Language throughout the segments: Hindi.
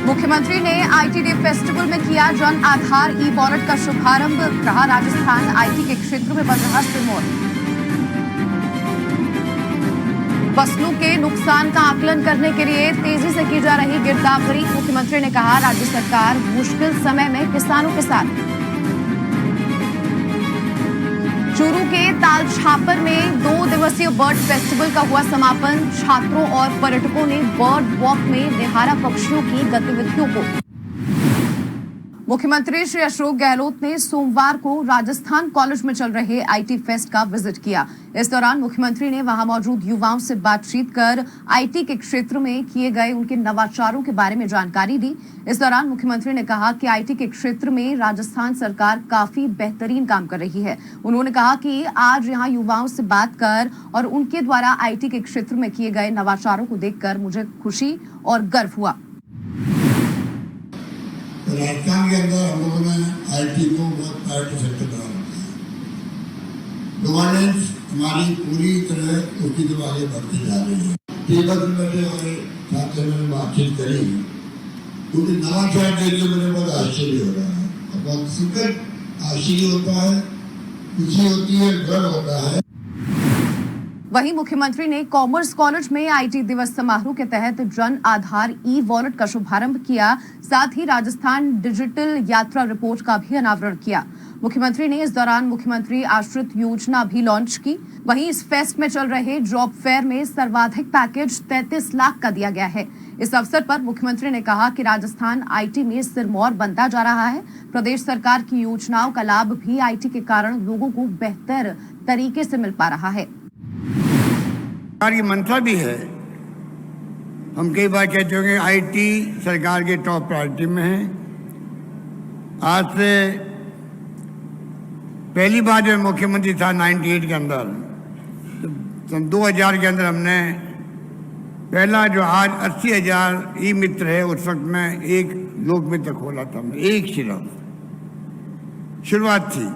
मुख्यमंत्री ने आईटी फेस्टिवल में किया जन आधार ई वॉलेट का शुभारंभ। कहा राजस्थान आईटी के क्षेत्र में बन रहा सिरमौर। फसलों के नुकसान का आकलन करने के लिए तेजी से की जा रही गिरदावरी। मुख्यमंत्री ने कहा राज्य सरकार मुश्किल समय में किसानों के साथ। चूरू के ताल छापर में 2 दिवसीय बर्ड फेस्टिवल का हुआ समापन। छात्रों और पर्यटकों ने बर्ड वॉक में निहारा पक्षियों की गतिविधियों को। मुख्यमंत्री श्री अशोक गहलोत ने सोमवार को राजस्थान कॉलेज में चल रहे आईटी फेस्ट का विजिट किया। इस दौरान मुख्यमंत्री ने वहां मौजूद युवाओं से बातचीत कर आईटी के क्षेत्र में किए गए उनके नवाचारों के बारे में जानकारी दी। इस दौरान मुख्यमंत्री ने कहा कि आईटी के क्षेत्र में राजस्थान सरकार काफी बेहतरीन काम कर रही है। उन्होंने कहा कि आज यहाँ युवाओं से बात कर और उनके द्वारा आईटी के क्षेत्र में किए गए नवाचारों को देखकर मुझे खुशी और गर्व हुआ। राजस्थान के अंदर हम लोगों ने आईटी को बहुत प्रायोरिटी सेक्टर बना रखा है। गवर्नेंस हमारी पूरी तरह उसकी तरफ आगे बढ़ती जा रही है। टेबल पर बैठे हमारे साथियों ने बातचीत करी, क्योंकि नवाचार देख के मुझे बहुत आश्चर्य हो रहा है। बहुत सुखद आश्चर्य होता है, खुशी होती है, गर्व होता है। वहीं मुख्यमंत्री ने कॉमर्स कॉलेज में आईटी दिवस समारोह के तहत जन आधार ई वॉलेट का शुभारंभ किया। साथ ही राजस्थान डिजिटल यात्रा रिपोर्ट का भी अनावरण किया। मुख्यमंत्री ने इस दौरान मुख्यमंत्री आश्रित योजना भी लॉन्च की। वहीं इस फेस्ट में चल रहे जॉब फेयर में सर्वाधिक पैकेज 33 लाख का दिया गया है। इस अवसर पर मुख्यमंत्री ने कहा कि राजस्थान आईटी में सिरमौर बनता जा रहा है। प्रदेश सरकार की योजनाओं का लाभ भी आईटी के कारण लोगों को बेहतर तरीके से मिल पा रहा है। सरकार की मंशा भी है। हम कई बार कहते होंगे आईटी सरकार के टॉप प्रायोरिटी में है। आज से पहली बार जब मुख्यमंत्री था 98 के अंदर, तो सन 2000 के अंदर हमने पहला जो आज 80,000 ई मित्र है, उस वक्त में एक लोक मित्र खोला था। हमने एक सिर्फ शुरुआत थी।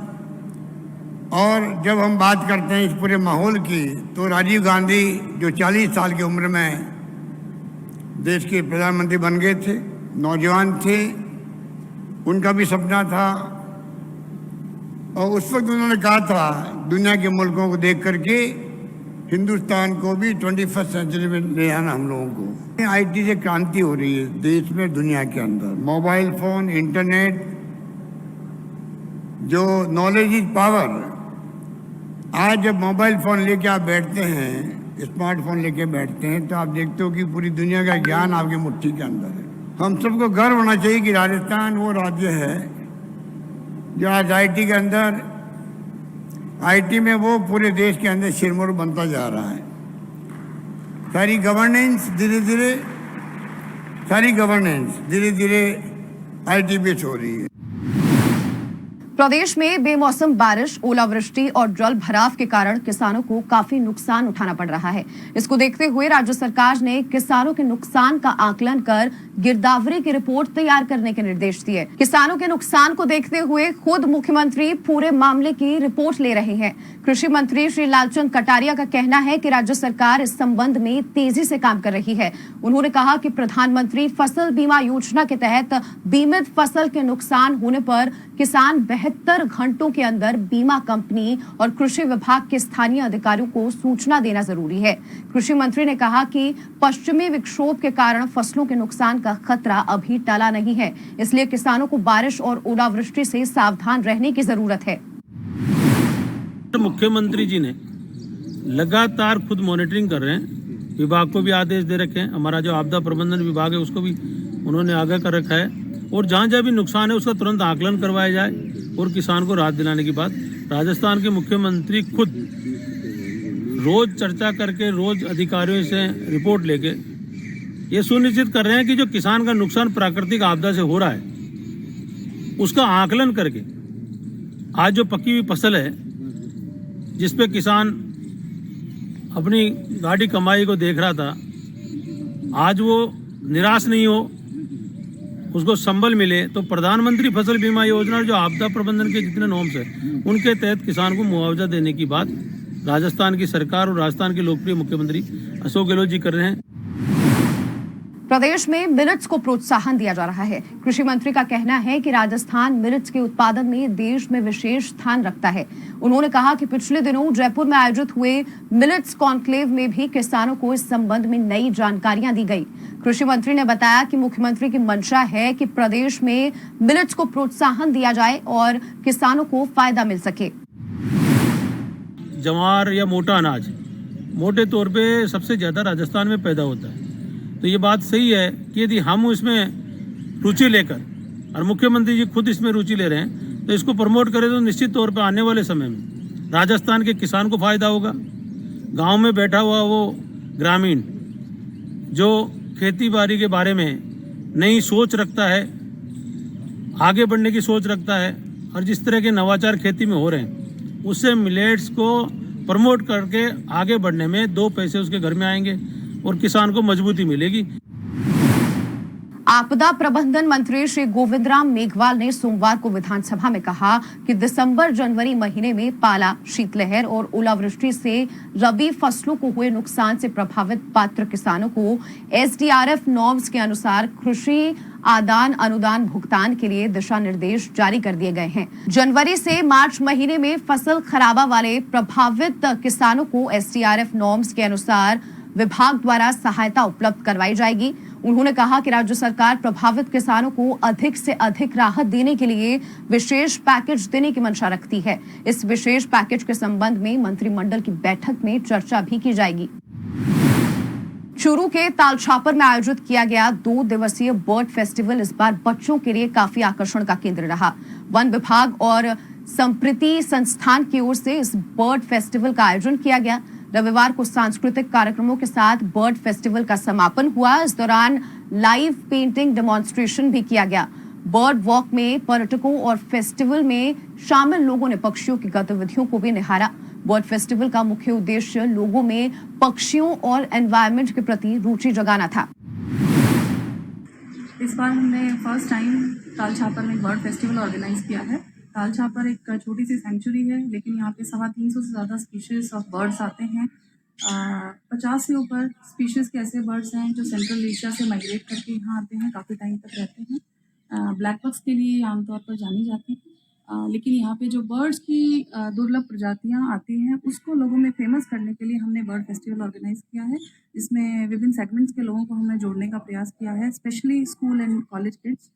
और जब हम बात करते हैं इस पूरे माहौल की, तो राजीव गांधी जो 40 साल की उम्र में देश के प्रधानमंत्री बन गए थे, नौजवान थे, उनका भी सपना था। और उस वक्त उन्होंने कहा था दुनिया के मुल्कों को देख करके हिंदुस्तान को भी 21st सेंचुरी में ले आना हम लोगों को। आईटी से क्रांति हो रही है देश में, दुनिया के अंदर। मोबाइल फोन, इंटरनेट, जो नॉलेज इज पावर। आज जब मोबाइल फ़ोन लेके आप बैठते हैं, स्मार्टफोन लेके बैठते हैं, तो आप देखते हो कि पूरी दुनिया का ज्ञान आपकी मुट्ठी के अंदर है। हम सबको गर्व होना चाहिए कि राजस्थान वो राज्य है जो आज आईटी के अंदर, आईटी में वो पूरे देश के अंदर सिरमौर बनता जा रहा है। सारी गवर्नेंस धीरे धीरे आईटी बेस्ड हो रही है। प्रदेश में बेमौसम बारिश, ओलावृष्टि और जल भराव के कारण किसानों को काफी नुकसान उठाना पड़ रहा है। इसको देखते हुए राज्य सरकार ने किसानों के नुकसान का आकलन कर गिरदावरी की रिपोर्ट तैयार करने के निर्देश दिए। किसानों के नुकसान को देखते हुए खुद मुख्यमंत्री पूरे मामले की रिपोर्ट ले रहे हैं। कृषि मंत्री श्री लालचंद कटारिया का कहना है कि राज्य सरकार इस संबंध में तेजी से काम कर रही है। उन्होंने कहा कि प्रधानमंत्री फसल बीमा योजना के तहत बीमित फसल के नुकसान होने पर किसान 72 घंटों के अंदर बीमा कंपनी और कृषि विभाग के स्थानीय अधिकारियों को सूचना देना जरूरी है। कृषि मंत्री ने कहा कि पश्चिमी विक्षोभ के कारण फसलों के नुकसान का खतरा अभी टला नहीं है, इसलिए किसानों को बारिश और ओलावृष्टि से सावधान रहने की जरूरत है। मुख्यमंत्री जी ने लगातार खुद मॉनिटरिंग कर रहे हैं। विभाग को भी आदेश दे रखे हैं। हमारा जो आपदा प्रबंधन विभाग है उसको भी उन्होंने आगाह कर रखा है। और जहाँ जहाँ भी नुकसान है उसका तुरंत आकलन करवाया जाए और किसान को राहत दिलाने की बात राजस्थान के मुख्यमंत्री खुद रोज चर्चा करके, रोज अधिकारियों से रिपोर्ट लेके ये सुनिश्चित कर रहे हैं कि जो किसान का नुकसान प्राकृतिक आपदा से हो रहा है उसका आकलन करके आज जो पकी हुई फसल है जिसपे किसान अपनी गाढ़ी कमाई को देख रहा था, आज वो निराश नहीं हो, उसको संबल मिले। तो प्रधानमंत्री फसल बीमा योजना जो आपदा प्रबंधन के जितने नॉर्म्स है उनके तहत किसान को मुआवजा देने की बात राजस्थान की सरकार और राजस्थान के लोकप्रिय मुख्यमंत्री अशोक गहलोत जी कर रहे हैं। प्रदेश में मिलेट्स को प्रोत्साहन दिया जा रहा है। कृषि मंत्री का कहना है कि राजस्थान मिलेट्स के उत्पादन में देश में विशेष स्थान रखता है। उन्होंने कहा कि पिछले दिनों जयपुर में आयोजित हुए मिलेट्स कॉन्क्लेव में भी किसानों को इस संबंध में नई जानकारियां दी गई। कृषि मंत्री ने बताया कि मुख्यमंत्री की मंशा है कि प्रदेश में मिलेट्स को प्रोत्साहन दिया जाए और किसानों को फायदा मिल सके। जवार या मोटा अनाज मोटे तौर पे सबसे ज़्यादा राजस्थान में पैदा होता है, तो ये बात सही है कि यदि हम इसमें रुचि लेकर, और मुख्यमंत्री जी खुद इसमें रुचि ले रहे हैं, तो इसको प्रमोट करें तो निश्चित तौर पे आने वाले समय में राजस्थान के किसान को फायदा होगा। गांव में बैठा हुआ वो ग्रामीण जो खेती बाड़ी के बारे में नई सोच रखता है, आगे बढ़ने की सोच रखता है, और जिस तरह के नवाचार खेती में हो रहे हैं, उससे मिलेट्स को प्रमोट करके आगे बढ़ने में 2 पैसे उसके घर में आएंगे और किसान को मजबूती मिलेगी। आपदा प्रबंधन मंत्री श्री गोविंदराम मेघवाल ने सोमवार को विधानसभा में कहा कि दिसंबर जनवरी महीने में पाला, शीतलहर और ओलावृष्टि से रबी फसलों को हुए नुकसान से प्रभावित पात्र किसानों को एसडीआरएफ नॉर्म्स के अनुसार कृषि आदान अनुदान भुगतान के लिए दिशा निर्देश जारी कर दिए गए हैं। जनवरी से मार्च महीने में फसल खराबा वाले प्रभावित किसानों को एसडीआरएफ नॉर्म्स के अनुसार विभाग द्वारा सहायता उपलब्ध करवाई जाएगी। उन्होंने कहा कि राज्य सरकार प्रभावित किसानों को अधिक से अधिक राहत देने के लिए विशेष पैकेज देने की मंशा रखती है। इस विशेष पैकेज के संबंध में मंत्रिमंडल की बैठक में चर्चा भी की जाएगी। चूरू के तालछापर में आयोजित किया गया 2 दिवसीय बर्ड फेस्टिवल इस बार बच्चों के लिए काफी आकर्षण का केंद्र रहा। वन विभाग और संप्रीति संस्थान की ओर से इस बर्ड फेस्टिवल का आयोजन किया गया। रविवार को सांस्कृतिक कार्यक्रमों के साथ बर्ड फेस्टिवल का समापन हुआ। इस दौरान लाइव पेंटिंग डेमोन्स्ट्रेशन भी किया गया। बर्ड वॉक में पर्यटकों और फेस्टिवल में शामिल लोगों ने पक्षियों की गतिविधियों को भी निहारा। बर्ड फेस्टिवल का मुख्य उद्देश्य लोगों में पक्षियों और एनवायरनमेंट के प्रति रुचि जगाना था। इस बार हमने फर्स्ट टाइम तालछापर में बर्ड फेस्टिवल ऑर्गेनाइज किया है। तालछापर एक छोटी सी सेंचुरी है, लेकिन यहाँ पे 350 से ज़्यादा स्पीशीज ऑफ बर्ड्स आते हैं। 50 से ऊपर स्पीशीज के ऐसे बर्ड्स हैं जो सेंट्रल एशिया से माइग्रेट करके यहाँ आते हैं, काफ़ी टाइम तक रहते हैं। ब्लैक बक्स के लिए आमतौर पर जानी जाती है, लेकिन यहाँ पे जो बर्ड्स की दुर्लभ प्रजातियाँ आती हैं उसको लोगों में फेमस करने के लिए हमने बर्ड फेस्टिवल ऑर्गेनाइज किया है। इसमें विभिन्न सेगमेंट्स के लोगों को हमने जोड़ने का प्रयास किया है, specially school and college kids.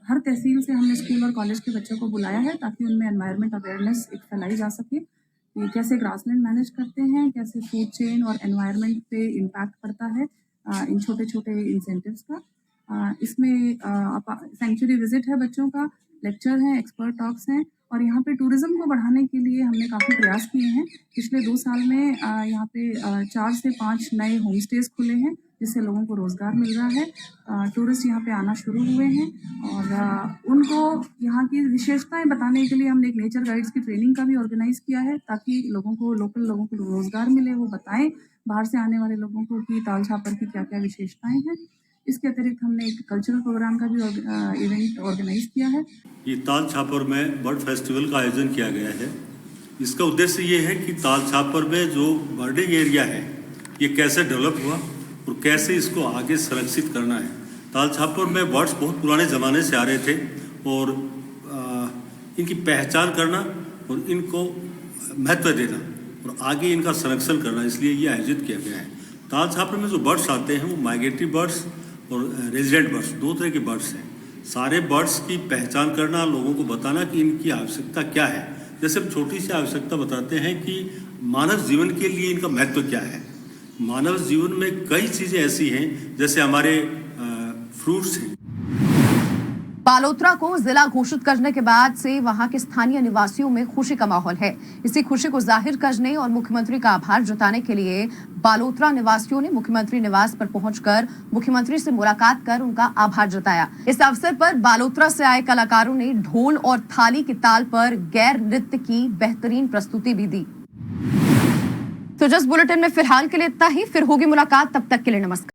हर तहसील से हमने स्कूल और कॉलेज के बच्चों को बुलाया है ताकि उनमें एनवायरनमेंट अवेयरनेस एक फैलाई जा सके कि कैसे ग्रासलैंड मैनेज करते हैं, कैसे फूड चेन और एनवायरनमेंट पे इम्पैक्ट पड़ता है इन छोटे छोटे इंसेंटिव्स का। इसमें सेंचुरी विजिट है बच्चों का, लेक्चर हैं, एक्सपर्ट टॉक्स हैं, और यहाँ पे टूरिज्म को बढ़ाने के लिए हमने काफ़ी प्रयास किए हैं। पिछले 2 साल में यहाँ पे 4 से 5 नए होम स्टेज खुले हैं जिससे लोगों को रोज़गार मिल रहा है। टूरिस्ट यहाँ पे आना शुरू हुए हैं और उनको यहाँ की विशेषताएं बताने के लिए हमने एक नेचर गाइड्स की ट्रेनिंग का भी ऑर्गेनाइज किया है ताकि लोकल लोगों को रोज़गार मिले, वो बताएं बाहर से आने वाले लोगों को कि तालछापर की क्या क्या विशेषताएँ हैं। इसके अतिरिक्त हमने एक कल्चरल प्रोग्राम का भी इवेंट ऑर्गेनाइज किया है। ये तालछापर में बर्ड फेस्टिवल का आयोजन किया गया है। इसका उद्देश्य ये है कि तालछापर में जो बर्डिंग एरिया है ये कैसे डेवलप हुआ और कैसे इसको आगे संरक्षित करना है। तालछापर में बर्ड्स बहुत पुराने ज़माने से आ रहे थे और इनकी पहचान करना और इनको महत्व देना और आगे इनका संरक्षण करना, इसलिए ये आयोजित किया गया है। तालछापर में जो बर्ड्स आते हैं वो माइग्रेटरी बर्ड्स और रेजिडेंट बर्ड्स, 2 तरह के बर्ड्स हैं। सारे बर्ड्स की पहचान करना, लोगों को बताना कि इनकी आवश्यकता क्या है। जैसे हम छोटी सी आवश्यकता बताते हैं कि मानव जीवन के लिए इनका महत्व क्या है। मानव जीवन में कई चीज़ें ऐसी हैं जैसे हमारे फ्रूट्स हैं। बालोतरा को जिला घोषित करने के बाद से वहां के स्थानीय निवासियों में खुशी का माहौल है। इसी खुशी को जाहिर करने और मुख्यमंत्री का आभार जताने के लिए बालोतरा निवासियों ने मुख्यमंत्री निवास पर पहुंचकर मुख्यमंत्री से मुलाकात कर उनका आभार जताया। इस अवसर पर बालोतरा से आए कलाकारों ने ढोल और थाली की ताल पर गैर नृत्य की बेहतरीन प्रस्तुति भी दी। तो जस्ट बुलेटिन में फिलहाल के लिए इतना ही, फिर होगी मुलाकात, तब तक के लिए नमस्कार।